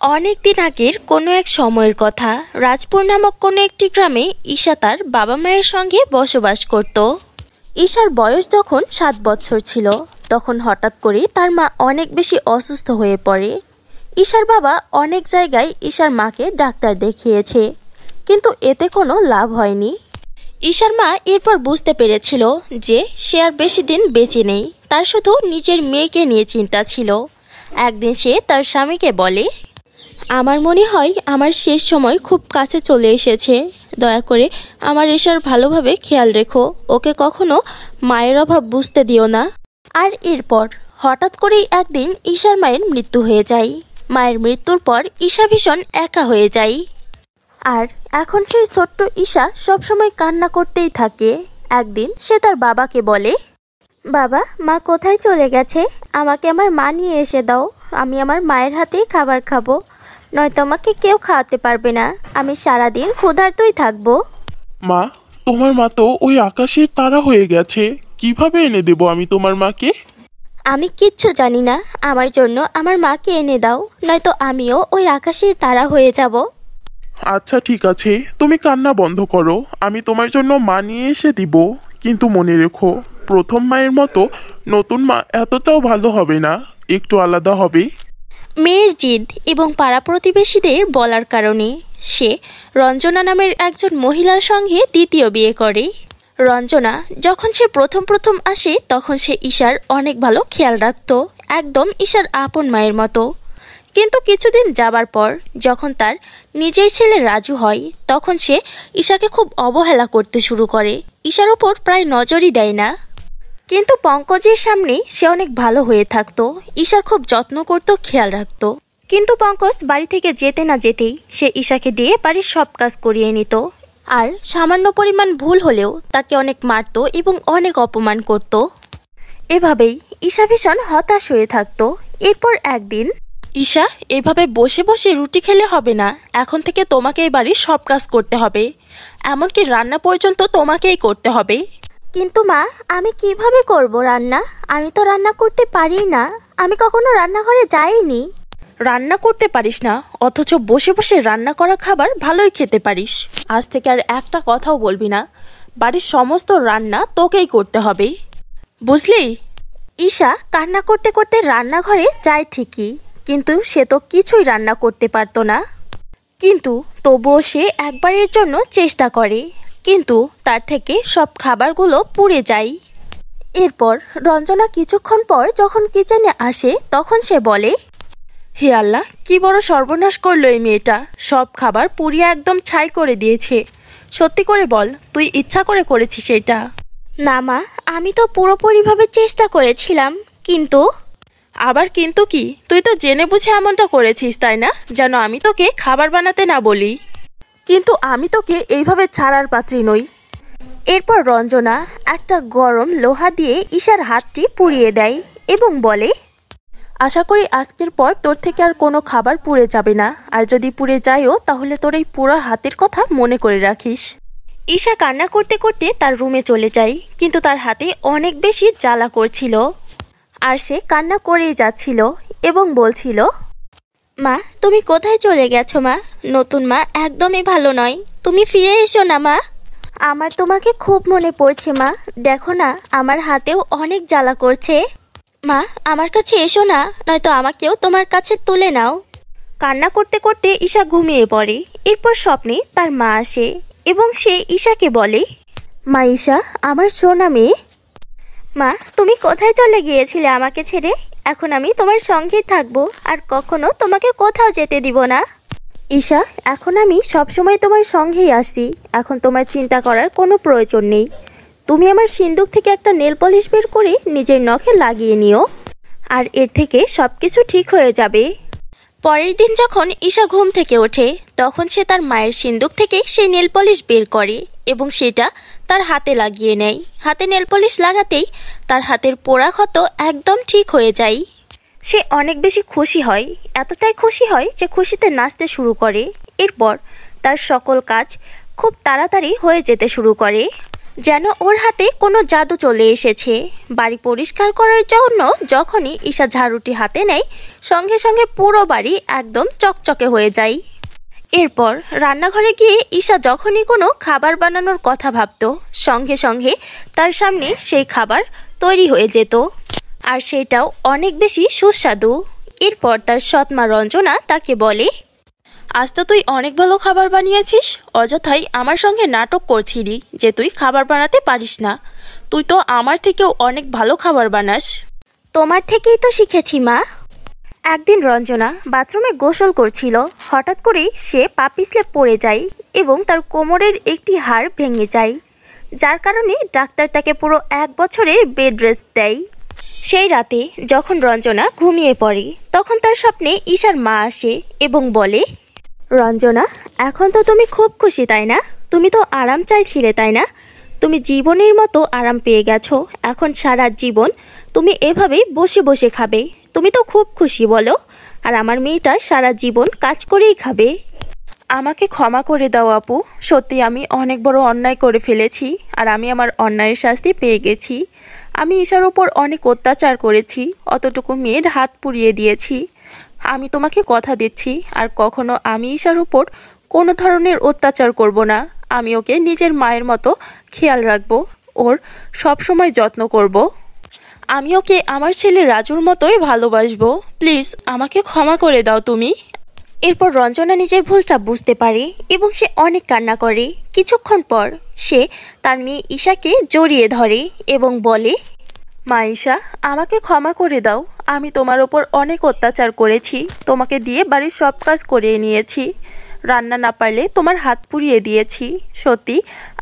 অনেক দিন আগের কোনো এক সময়ের কথা। রাজপুর নামক কোনো একটি গ্রামে ঈশা তার বাবা মায়ের সঙ্গে বসবাস করত। ঈশার বয়স যখন 7 বছর ছিল, তখন হঠাৎ করে তার মা অনেক বেশি অসুস্থ হয়ে পড়ে। ঈশার বাবা অনেক জায়গায় ঈশার মাকে ডাক্তার দেখিয়েছে, কিন্তু এতে কোনো লাভ হয়নি। ঈশার মা এরপর বুঝতে পেরেছিল যে সে আর বেশি দিন বেঁচে নেই। তার শুধু নিজের মেয়েকে নিয়ে চিন্তা ছিল। একদিন সে তার স্বামীকে বলে, আমার মনে হয় আমার শেষ সময় খুব কাছে চলে এসেছে। দয়া করে আমার ঈশার ভালোভাবে খেয়াল রেখো, ওকে কখনো মায়ের অভাব বুঝতে দিও না। আর এরপর হঠাৎ করেই একদিন ঈশার মায়ের মৃত্যু হয়ে যায়। মায়ের মৃত্যুর পর ঈশা ভীষণ একা হয়ে যায়। আর এখন সেই ছোট্ট ঈশা সবসময় কান্না করতেই থাকে। একদিন সে তার বাবাকে বলে, বাবা, মা কোথায় চলে গেছে? আমাকে আমার মা নিয়ে এসে দাও। আমি আমার মায়ের হাতেই খাবার খাবো, নয়তো আমাকে কেউ খাওয়াতে পারবে না। আমি সারাদিন ক্ষুধার্তই থাকবো। মা, তোমার মা তো ওই আকাশের তারা হয়ে গেছে। কিভাবে এনে দেব আমি তোমার মাকে? আমি কিচ্ছু জানি না, আমার জন্য আমার মাকে এনে দাও, নয়তো আমিও ওই আকাশের তারা হয়ে যাব। আচ্ছা ঠিক আছে, তুমি কান্না বন্ধ করো, আমি তোমার জন্য মা নিয়ে এসে দিব। কিন্তু মনে রেখো, প্রথম মায়ের মতো নতুন মা এতটাও ভালো হবে না, একটু আলাদা হবে। মেয়ের জিদ এবং পাড়া প্রতিবেশীদের বলার কারণে সে রঞ্জনা নামের একজন মহিলার সঙ্গে দ্বিতীয় বিয়ে করে। রঞ্জনা যখন সে প্রথম প্রথম আসে, তখন সে ঈশার অনেক ভালো খেয়াল রাখত, একদম ঈশার আপন মায়ের মতো। কিন্তু কিছুদিন যাবার পর যখন তার নিজের ছেলে রাজু হয়, তখন সে ঈশাকে খুব অবহেলা করতে শুরু করে। ঈশার ওপর প্রায় নজরই দেয় না। কিন্তু পঙ্কজের সামনে সে অনেক ভালো হয়ে থাকতো, ঈশার খুব যত্ন করত, খেয়াল রাখত। কিন্তু পঙ্কজ বাড়ি থেকে যেতে না যেতেই সে ঈশাকে দিয়ে বাড়ির সব কাজ করিয়ে নিত। আর সামান্য পরিমাণ ভুল হলেও তাকে অনেক মারত এবং অনেক অপমান করত। এভাবেই ঈশা ভীষণ হতাশ হয়ে থাকতো। এরপর একদিন, ঈশা, এভাবে বসে বসে রুটি খেলে হবে না, এখন থেকে তোমাকে এই বাড়ির সব কাজ করতে হবে, এমনকি রান্না পর্যন্ত তোমাকেই করতে হবে। কিন্তু মা, আমি কিভাবে করব রান্না? আমি তো রান্না করতে পারি না, আমি কখনো রান্নাঘরে যাইনি। রান্না করতে পারিস না, অথচ বসে বসে রান্না করা খাবার ভালোই খেতে পারিস। আজ থেকে আর একটা কথাও বলবি না, বাড়ির সমস্ত রান্না তোকেই করতে হবে, বুঝলি? ঈশা কান্না করতে করতে রান্নাঘরে যায় ঠিকই, কিন্তু সে তো কিছুই রান্না করতে পারতো না। কিন্তু তবুও সে একবারের জন্য চেষ্টা করে, কিন্তু তার থেকে সব খাবারগুলো পুড়ে যায়। এরপর রঞ্জনা কিছুক্ষণ পর যখন কিচেনে আসে, তখন সে বলে, হে আল্লাহ, কি বড় সর্বনাশ করলো এই মেয়েটা, সব খাবার পুড়িয়ে একদম ছাই করে দিয়েছে। সত্যি করে বল, তুই ইচ্ছা করে করেছিস এটা? না মা, আমি তো পুরোপুরিভাবে চেষ্টা করেছিলাম। কিন্তু? আবার কিন্তু কি? তুই তো জেনে বুঝে এমনটা করেছিস, তাই না? যেন আমি তোকে খাবার বানাতে না বলি। কিন্তু আমি তোকে এইভাবে ছাড়ার পাত্রী নই। এরপর রঞ্জনা একটা গরম লোহা দিয়ে ঈশার হাতটি পুড়িয়ে দেয় এবং বলে, আশা করি আজকের পর তোর থেকে আর কোনো খাবার পুড়ে যাবে না, আর যদি পুড়ে যায়ও তাহলে তোর এই পুরো হাতের কথা মনে করে রাখিস। ঈশা কান্না করতে করতে তার রুমে চলে যায়, কিন্তু তার হাতে অনেক বেশি জ্বালা করছিল। আর সে কান্না করেই যাচ্ছিল এবং বলছিল, মা, তুমি কোথায় চলে গেছো মা? নতুন মা একদমই ভালো নয়, তুমি ফিরে এসো না মা। আমার তোমাকে খুব মনে পড়ছে মা, দেখো না আমার হাতেও অনেক জ্বালা করছে। মা, আমার কাছে এসো না, নয়তো আমাকেও তোমার কাছে তুলে নাও। কান্না করতে করতে ঈশা ঘুমিয়ে পড়ে। এরপর স্বপ্নে তার মা আসে এবং সে ঈশাকে বলে, মা ঈশা, আমার সোনা মেয়ে। মা, তুমি কোথায় চলে গিয়েছিলে আমাকে ছেড়ে? এখন আমি তোমার সঙ্গেই থাকবো, আর কখনো তোমাকে কোথাও যেতে দিব না। ঈশা, এখন আমি সবসময় তোমার সঙ্গেই আসি, এখন তোমার চিন্তা করার কোনো প্রয়োজন নেই। তুমি আমার সিন্দুক থেকে একটা নেল পলিশ বের করে নিজের নখে লাগিয়ে নিও, আর এর থেকে সব কিছু ঠিক হয়ে যাবে। পরের দিন যখন ঈশা ঘুম থেকে ওঠে, তখন সে তার মায়ের সিন্দুক থেকে সেই নেল পলিশ বের করে এবং সেটা তার হাতে লাগিয়ে নেয়। হাতে নেল পলিশ লাগাতেই তার হাতের পোড়া ক্ষত একদম ঠিক হয়ে যায়। সে অনেক বেশি খুশি হয়, এতটাই খুশি হয় যে খুশিতে নাচতে শুরু করে। এরপর তার সকল কাজ খুব তাড়াতাড়ি হয়ে যেতে শুরু করে। যেন ওর হাতে কোনো জাদু চলে এসেছে। বাড়ি পরিষ্কার করার জন্য যখনই ঈশা ঝাড়ুটি হাতে নেয়, সঙ্গে সঙ্গে পুরো বাড়ি একদম চকচকে হয়ে যায়। এরপর রান্নাঘরে গিয়ে ঈশা যখনই কোনো খাবার বানানোর কথা ভাবত, সঙ্গে সঙ্গে তার সামনে সেই খাবার তৈরি হয়ে যেত, আর সেটাও অনেক বেশি সুস্বাদু। এরপর তার সৎমা রঞ্জনা তাকে বলে, আজ তো তুই অনেক ভালো খাবার বানিয়েছিস, অযথাই আমার সঙ্গে নাটক করছিলি যে তুই খাবার বানাতে পারিস না। তুই তো আমার থেকেও অনেক ভালো খাবার বানাস। তোমার থেকেই তো শিখেছি মা। একদিন রঞ্জনা বাথরুমে গোসল করছিল, হঠাৎ করেই সে পা পিছলে পড়ে যায় এবং তার কোমরের একটি হাড় ভেঙে যায়, যার কারণে ডাক্তার তাকে পুরো 1 বছরের বেড রেস্ট দেয়। সেই রাতে যখন রঞ্জনা ঘুমিয়ে পড়ে, তখন তার স্বপ্নে ঈশার মা আসে এবং বলে, রঞ্জনা, এখন তো তুমি খুব খুশি তাই না? তুমি তো আরাম চাইছিলে তাই না? তুমি জীবনের মতো আরাম পেয়ে গেছো। এখন সারা জীবন তুমি এভাবেই বসে বসে খাবে। তুমি তো খুব খুশি বলো? আর আমার মেয়েটা সারা জীবন কাজ করেই খাবে। আমাকে ক্ষমা করে দাও আপু, সত্যি আমি অনেক বড় অন্যায় করে ফেলেছি, আর আমি আমার অন্যায়ের শাস্তি পেয়ে গেছি। আমি ঈশার ওপর অনেক অত্যাচার করেছি, অতটুকু মেয়ের হাত পুড়িয়ে দিয়েছি। আমি তোমাকে কথা দিচ্ছি, আর কখনো আমি ঈশার উপর কোনো ধরনের অত্যাচার করব না। আমি ওকে নিজের মায়ের মতো খেয়াল রাখবো, ওর সব সময় যত্ন করব। আমি ওকে আমার ছেলে রাজুর মতোই ভালোবাসবো। প্লিজ আমাকে ক্ষমা করে দাও তুমি। এরপর রঞ্জনা নিজের ভুলটা বুঝতে পারে এবং সে অনেক কান্না করে। কিছুক্ষণ পর সে তার মেয়ে ঈশাকে জড়িয়ে ধরে এবং বলে, মা ঈশা, আমাকে ক্ষমা করে দাও। আমি তোমার ওপর অনেক অত্যাচার করেছি, তোমাকে দিয়ে বাড়ির সব কাজ করিয়ে নিয়েছি, রান্না না পারলে তোমার হাত পুড়িয়ে দিয়েছি। সত্যি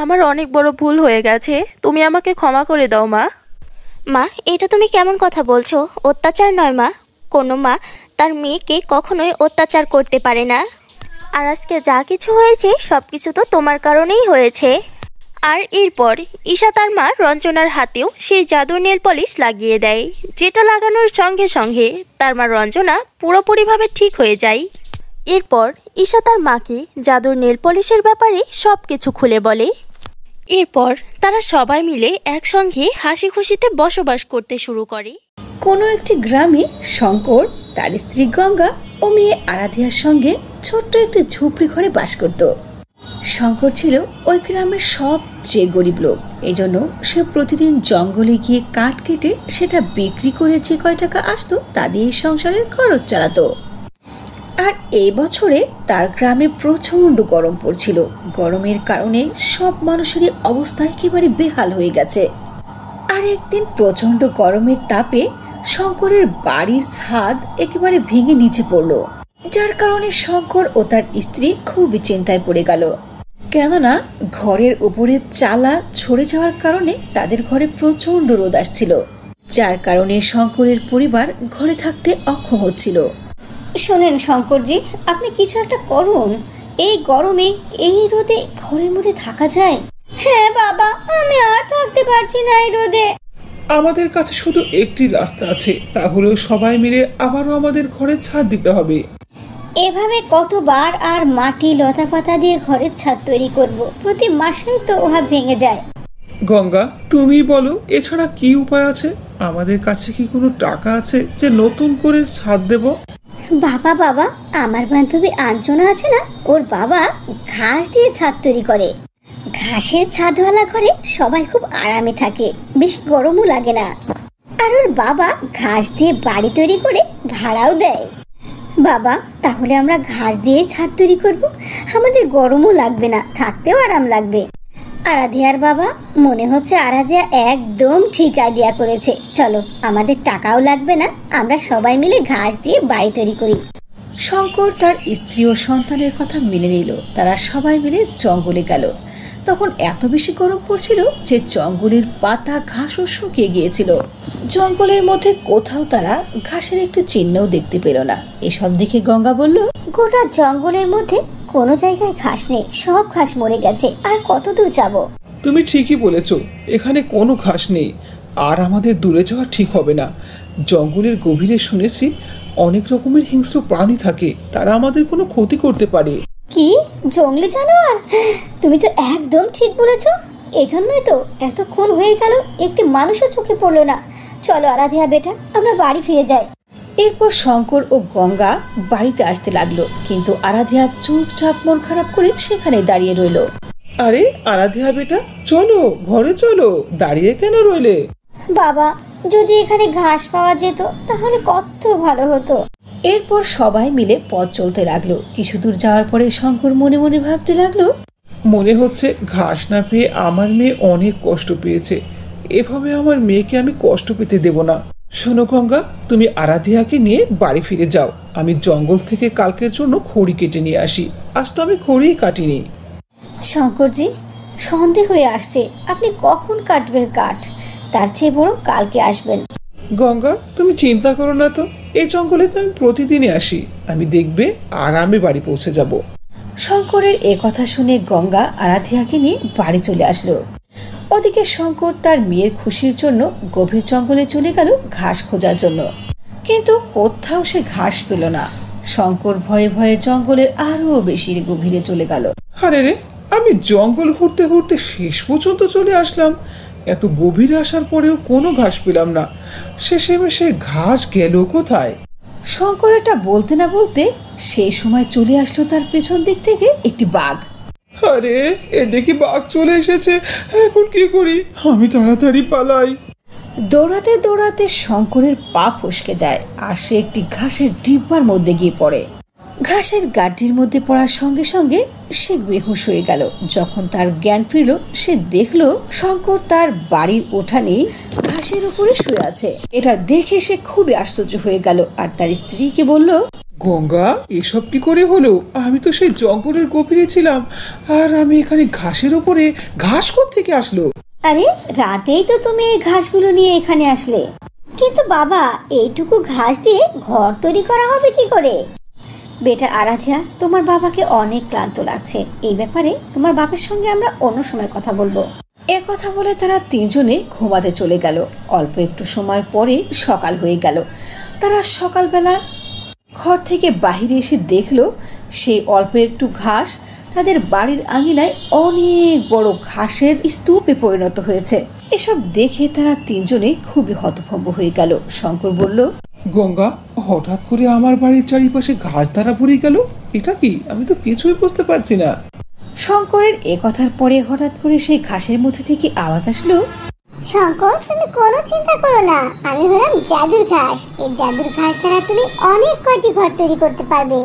আমার অনেক বড় ভুল হয়ে গেছে, তুমি আমাকে ক্ষমা করে দাও মা। মা, এটা তুমি কেমন কথা বলছো? অত্যাচার নয় মা, কোনো মা তার মেয়েকে কখনোই অত্যাচার করতে পারে না। আর আজকে যা কিছু হয়েছে সব কিছু তো তোমার কারণেই হয়েছে। আর এরপর ঈশা তার মা রঞ্জনার হাতেও সেই জাদুর নেল পলিশ লাগিয়ে দেয়, যেটা লাগানোর সঙ্গে সঙ্গে তার মা রঞ্জনা পুরোপুরিভাবে ঠিক হয়ে যায়। এরপর ঈশা তার মাকে জাদুর নেল পলিশের ব্যাপারে সব কিছু খুলে বলে। এরপর তারা সবাই মিলে একসঙ্গে হাসি খুশিতে বসবাস করতে শুরু করে। কোনো একটি গ্রামে শঙ্কর তার স্ত্রী গঙ্গা ও মেয়ে আরাধিয়ার সঙ্গে ছোট্ট একটি ঝুপড়ি ঘরে বাস করত। শঙ্কর ছিল ওই গ্রামের সবচেয়ে গরিব লোক, এজন্য সে প্রতিদিন জঙ্গলে গিয়ে কাঠ কেটে সেটা বিক্রি করে যে কয় টাকা আসতো তা দিয়ে সংসারের খরচ চালাতো। আর এই বছরে তার গ্রামে প্রচন্ড গরম পড়ছিল। গরমের কারণে সব মানুষেরই অবস্থা একেবারে বেহাল হয়ে গেছে। আর একদিন প্রচন্ড গরমের তাপে শঙ্করের বাড়ির ছাদ একেবারে ভেঙে নিচে পড়ল, যার কারণে শঙ্কর ও তার স্ত্রী খুবই চিন্তায় পড়ে গেল। কেননা ঘরের উপরের চালা ছড়ে যাওয়ার কারণে তাদের ঘরে প্রচন্ড রোদ আসছিল, যার কারণে শঙ্করের পরিবার ঘরে থাকতে অক্ষম হচ্ছিল। শোনেন শঙ্করজি, আপনি কিছু একটা করুন। এই গরমে এই রোদে ঘরের মধ্যে থাকা যায়? হ্যাঁ বাবা, আমি আর থাকতে পারছি না এই রোদে। আমাদের কাছে শুধু একটি রাস্তা আছে, তা হলো সবাই মিলে আবারও আমাদের ঘরের ছাদ দিতে হবে। এভাবে কতবার আর মাটি লতা পাতা দিয়ে ঘরের ছাদ তৈরি করব? প্রতি মাসেই তো ওহা ভেঙে যায়। গঙ্গা, তুমি বলো এছাড়া কি উপায় আছে? আমাদের কাছে কি কোনো টাকা আছে যে নতুন করে ছাদ দেব? বাবা বাবা, আমার বান্ধবী আঞ্জনা আছে না, ওর বাবা ঘাস দিয়ে ছাদ তৈরি করে। ঘাসের ছাদওয়ালা ঘরে সবাই খুব আরামে থাকে, বেশি গরমও লাগে না। আর ওর বাবা ঘাস দিয়ে বাড়ি তৈরি করে ভাড়াও দেয়। বাবা, তাহলে আমরা ঘাস দিয়ে ছাদ তৈরি করব, আমাদের গরমও লাগবে না, থাকতেও আরাম লাগবে। আরাধিয়ার বাবা, মনে হচ্ছে আরাধিয়া একদম ঠিক আইডিয়া করেছে। চলো, আমাদের টাকাও লাগবে না, আমরা সবাই মিলে ঘাস দিয়ে বাড়ি তৈরি করি। শঙ্কর তার স্ত্রী ও সন্তানের কথা মেনে নিল। তারা সবাই মিলে জঙ্গলে গেল। তখন এত বেশি গরম পড়ছিল যে জঙ্গলের পাতা ঘাসও শুকিয়ে গিয়েছিল। জঙ্গলের মধ্যে কোথাও তারা ঘাসের একটি চিহ্নও দেখতে পেল না। এসব দেখে গঙ্গা বলল, গোটা জঙ্গলের মধ্যে কোনো জায়গায় ঘাস নেই, সব ঘাস মরে গেছে। আর কত দূর যাব? তুমি ঠিকই বলেছ, এখানে কোনো ঘাস নেই, আর আমাদের দূরে যাওয়া ঠিক হবে না। জঙ্গলের গভীরে শুনেছি অনেক রকমের হিংস্র প্রাণী থাকে, তারা আমাদের কোনো ক্ষতি করতে পারে। কি জঙ্গলি জানোয়ার? তুমি তো একদম ঠিক বলেছো। এজন্যই তো এতক্ষণ হয়ে গেল একটি মানুষও চোখে পড়লো না। চলো আরাধিয়া বেটা, আমরা বাড়ি ফিরে যাই। এরপর শঙ্কর ও গঙ্গা বাড়িতে আসতে লাগলো, কিন্তু আরাধিয়া চুপচাপ মন খারাপ করে সেখানে দাঁড়িয়ে রইল। আরে আরাধিয়া বেটা, চলো ঘরে চলো, দাঁড়িয়ে কেন রইলে? বাবা, যদি এখানে ঘাস পাওয়া যেত তাহলে কত ভালো হতো। এরপর সবাই মিলে পথ চলতে লাগলো। কিছু দূর যাওয়ার পরে শঙ্কর মনে মনে ভাবতে লাগলো, মনে হচ্ছে ঘাস না পেয়ে আমার মেয়ে অনেক কষ্ট পেয়েছে। এভাবে আমার মেয়েকে আমি কষ্ট পেতে দেব না। শোনো গঙ্গা, তুমি আরাধিয়াকে নিয়ে বাড়ি ফিরে যাও। আমি জঙ্গল থেকে কালকের জন্য খড়ি কেটে নিয়ে আসি। আজ তো আমি খড়িই কাটিনি। শঙ্করজি, সন্দেহ হয়ে আসছে, আপনি কখন কাটবেন কাঠ? তার চেয়ে বরং কালকে আসবেন। গঙ্গা, তুমি চিন্তা করো না তো, এই জঙ্গলে তো আমি প্রতিদিনই আসি। আমি দেখবে আরামে বাড়ি পৌঁছে যাব। শঙ্করের এ কথা শুনে গঙ্গা আরাধিয়াকে নিয়ে বাড়ি চলে আসলো। ওদিকে শঙ্কর তার মেয়ের খুশির জন্য গভীর জঙ্গলে চলে গেল ঘাস খোঁজার জন্য, কিন্তু কোথাও সে ঘাস পেল না। শঙ্কর ভয়ে ভয়ে জঙ্গলের আরো বেশি গভীরে চলে গেল। আরে রে, আমি জঙ্গল ঘুরতে ঘুরতে শেষ পর্যন্ত চলে আসলাম। এত গভীরে আসার পরেও কোনো ঘাস পেলাম না। শেষে মেশে ঘাস গেল কোথায়? শঙ্কর এটা বলতে না বলতে সেই সময় চলে আসলো তার পেছন দিক থেকে একটি বাঘ। আরে, এ দেখি বাঘ চলে এসেছে। এখন কি করি? আমি তাড়াতাড়ি পালাই। দৌড়াতে দৌড়াতে শঙ্করের পা ফসকে যায় আর সে একটি ঘাসের ডিব্বার মধ্যে গিয়ে পড়ে। ঘাসের গাড্ডির মধ্যে পড়ার সঙ্গে সঙ্গে সে বেহুশ হয়ে গেল। যখন তার জ্ঞান ফিরল, সে দেখলো শঙ্কর তার বাড়ির উঠানে ঘাসের উপরে শুয়ে আছে। এটা দেখে সে খুবই আশ্চর্য হয়ে গেল আর তার স্ত্রীকে বলল, গঙ্গা, এসব কি করে হলো? আমি তো সেই জঙ্গলের গভীরে ছিলাম, আর আমি এখানে ঘাসের উপরে। ঘাস কোত্থেকে আসলো? আরে, রাতেই তো তুমি এই ঘাসগুলো নিয়ে এখানে আসলে। কিন্তু বাবা, এইটুকু ঘাস দিয়ে ঘর তৈরি করা হবে কি করে? বেটা আরাধিয়া, তোমার বাবাকে অনেক ক্লান্ত লাগছে। এই ব্যাপারে তোমার বাবার সঙ্গে আমরা অন্য সময় কথা বলবো। এ কথা বলে তারা তিনজনে ঘুমাতে চলে গেল। অল্প একটু সময় পরে সকাল হয়ে গেল। তারা সকালবেলা ঘর থেকে বাহিরে এসে দেখলো সেই অল্প একটু ঘাস তাদের বাড়ির আঙিনায় অনেক বড় ঘাসের স্তূপে পরিণত হয়েছে। এসব দেখে তারা তিনজনে খুবই হতভম্ব হয়ে গেল। শঙ্কর বলল, গঙ্গা, হঠাৎ করে আমার বাড়ির চারিপাশে ঘাস দ্বারা ভরে গেল। এটা কি? আমি তো কিছুই বুঝতে পারছি না। শঙ্করের এ কথার পরে হঠাৎ করে সেই ঘাসের মধ্যে থেকে আওয়াজ আসলো, শঙ্কর, তুমি কোনো চিন্তা করো না, আমি হলাম জাদুর ঘাস। এই জাদুর ঘাস দ্বারা তুমি অনেক কয়টি ঘর তৈরি করতে পারবে,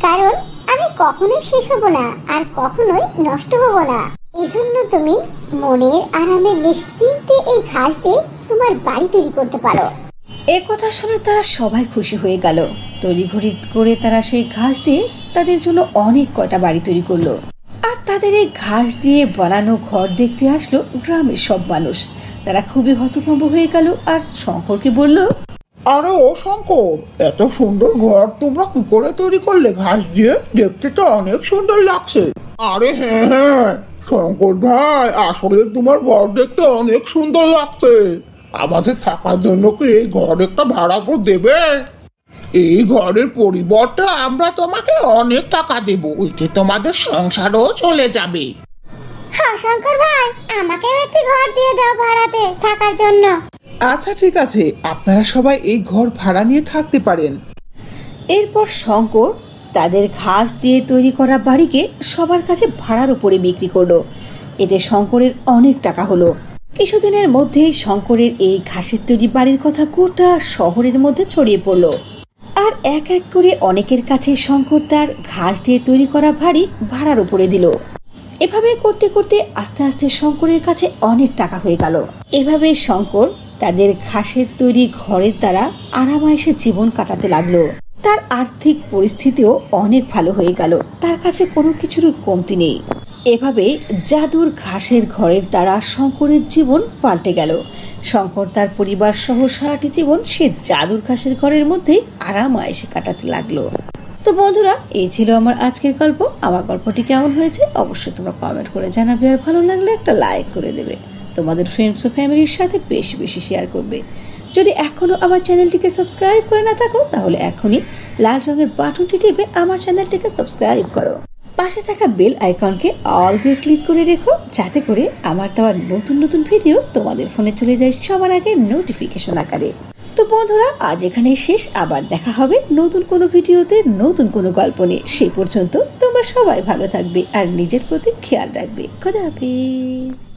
কারণ আমি কখনোই শেষ হব না আর কখনোই নষ্ট হব না। এই জন্য তুমি মনের আরামে নিশ্চিন্তে এই ঘাস দিয়ে তোমার বাড়ি তৈরি করতে পারো। এ কথা শুনে তারা সবাই খুশি হয়ে গেল। তড়িঘড়ি করে তারা সেই ঘাস দিয়ে তাদের জন্য অনেক কয়টা বাড়ি তৈরি করলো। আর তাদের এই ঘাস দিয়ে বানানো ঘর দেখতে আসলো গ্রামের সব মানুষ। তারা খুবই হতভম্ব হয়ে গেল আর শঙ্করকে বলল, আরে ও শঙ্কর, এত সুন্দর ঘর তোমরা কি করে তৈরি করলে ঘাস দিয়ে? দেখতে তো অনেক সুন্দর লাগছে। আরে হ্যাঁ হ্যাঁ শঙ্কর ভাই, আসলে তোমার ঘর দেখতে অনেক সুন্দর লাগছে। আমাদের থাকার জন্য কি এই ঘর একটা ভাড়া করে দেবে? এই ঘরের পরিবর্তে আমরা তোমাকে অনেক টাকা দেব, ওইতে তোমাদের সংসারও চলে যাবে। হ্যাঁ শঙ্কর ভাই, আমাকে একটি ঘর দিয়ে দাও ভাড়াতে থাকার জন্য। আচ্ছা ঠিক আছে, আপনারা সবাই এই ঘর ভাড়া নিয়ে থাকতে পারেন। এরপর শঙ্কর তাদের ঘাস দিয়ে তৈরি করা বাড়িকে সবার কাছে ভাড়ার উপরে বিক্রি করলো। এতে শঙ্করের অনেক টাকা হলো। কিছুদিনের মধ্যেই শঙ্করের এই ঘাসের তৈরি বাড়ির কথা গোটা শহরের মধ্যে ছড়িয়ে পড়লো। আর এক এক করে অনেকের কাছে শঙ্কর তার ঘাস দিয়ে তৈরি করা বাড়ি ভাড়ার উপরে দিল। এভাবে করতে করতে আস্তে আস্তে শঙ্করের কাছে অনেক টাকা হয়ে গেল। এভাবে শঙ্কর তাদের ঘাসের তৈরি ঘরের দ্বারা আরামায়েশে জীবন কাটাতে লাগলো। তার আর্থিক পরিস্থিতিও অনেক ভালো হয়ে গেল। তার কাছে কোনো কিছুর কমতি নেই। এভাবে জাদুর ঘাসের ঘরের দ্বারা শঙ্করের জীবন পাল্টে গেল। শঙ্কর তার পরিবার সহ সারাটি জীবন সে জাদুর ঘাসের ঘরের মধ্যেই আরামায়েশে কাটাতে লাগলো। তো বন্ধুরা, এই ছিল আমার আজকের গল্প। আমার গল্পটি কেমন হয়েছে অবশ্যই তোমরা কমেন্ট করে জানাবে, আর ভালো লাগলে একটা লাইক করে দেবে। তোমাদের ফ্রেন্ডস ও ফ্যামিলির সাথে বেশি বেশি শেয়ার করবে। যদি এখনো আমার চ্যানেলটিকে সাবস্ক্রাইব করে না থাকো, তাহলে এখনই লাল রঙের বাটনটি টিপে আমার চ্যানেলটিকে সাবস্ক্রাইব করো। পাশে থাকা বেল আইকনকে অল দিয়ে ক্লিক করে রেখো, যাতে করে আমার দেওয়া নতুন নতুন ভিডিও তোমাদের ফোনে চলে যায় সবার আগে নোটিফিকেশন আকারে। তো বন্ধুরা, আজ এখানেই শেষ। আবার দেখা হবে নতুন কোনো ভিডিওতে, নতুন কোনো গল্প নিয়ে। সেই পর্যন্ত তোমরা সবাই ভালো থাকবে আর নিজের প্রতি খেয়াল রাখবে। খোদা হাফেজ।